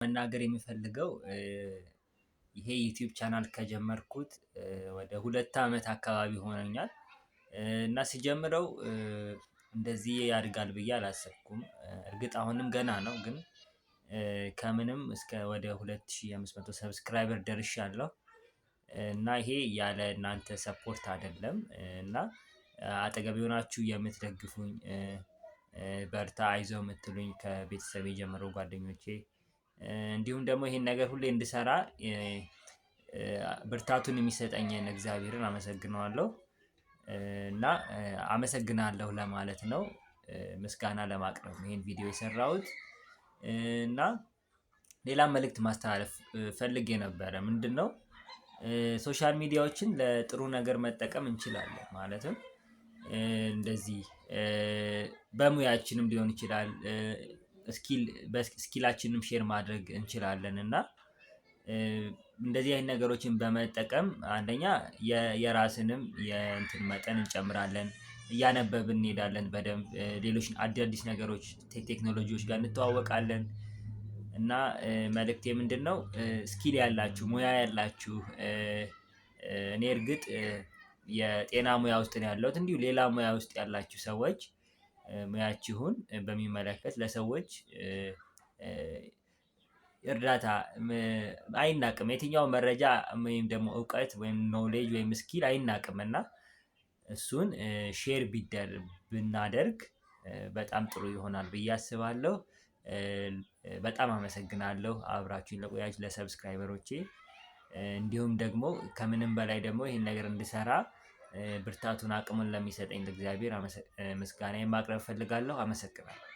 መናገር የምፈልገው ይሄ ዩቲዩብ ቻናል ከጀመርኩት ወደ 2 አመት አካባቢ ሆኖኛል። እና ሲጀምረው እንደዚህ ያድጋል ብዬ አላሰብኩም። እርግጥ አሁንም ገና ነው ግን ከምንም እስከ ወደ 2500 ሰብስክራይበር ደርሻለሁ። እና ይሄ ያለ እናንተ ሰፖርት አይደለም እና አጠገቤ ሆናችሁ የምትደግፉኝ በርታ አይዞህ የምትሉኝ ከቤተሰቤ ጀምሮ ጓደኞቼ እንዲሁም ደግሞ ይሄን ነገር ሁሌ እንድሰራ ብርታቱን የሚሰጠኝን እግዚአብሔርን አመሰግነዋለሁ። እና አመሰግናለሁ ለማለት ነው። ምስጋና ለማቅረብ ነው ይሄን ቪዲዮ የሰራሁት። እና ሌላም መልእክት ማስተላለፍ ፈልጌ ነበረ። ምንድነው? ሶሻል ሚዲያዎችን ለጥሩ ነገር መጠቀም እንችላለን። ማለትም እንደዚህ በሙያችንም ሊሆን ይችላል። ስኪላችንም ሼር ማድረግ እንችላለን። እና እንደዚህ አይነት ነገሮችን በመጠቀም አንደኛ የራስንም የእንትን መጠን እንጨምራለን። እያነበብን እንሄዳለን በደንብ ሌሎች አዳዲስ ነገሮች ቴክኖሎጂዎች ጋር እንተዋወቃለን። እና መልእክቴ ምንድነው? ስኪል ያላችሁ ሙያ ያላችሁ እኔ እርግጥ የጤና ሙያ ውስጥ ነው ያለሁት። እንዲሁ ሌላ ሙያ ውስጥ ያላችሁ ሰዎች ሙያችሁን በሚመለከት ለሰዎች እርዳታ አይናቅም። የትኛውም መረጃ ወይም ደግሞ እውቀት ወይም ኖሌጅ ወይም ስኪል አይናቅም። እና እሱን ሼር ብናደርግ በጣም ጥሩ ይሆናል ብዬ አስባለሁ። በጣም አመሰግናለሁ አብራችሁኝ ለቆያችሁ ለሰብስክራይበሮቼ። እንዲሁም ደግሞ ከምንም በላይ ደግሞ ይሄን ነገር እንድሰራ ብርታቱን አቅሙን ለሚሰጠኝ ለእግዚአብሔር ምስጋናዬን ማቅረብ እፈልጋለሁ። አመሰግናለሁ።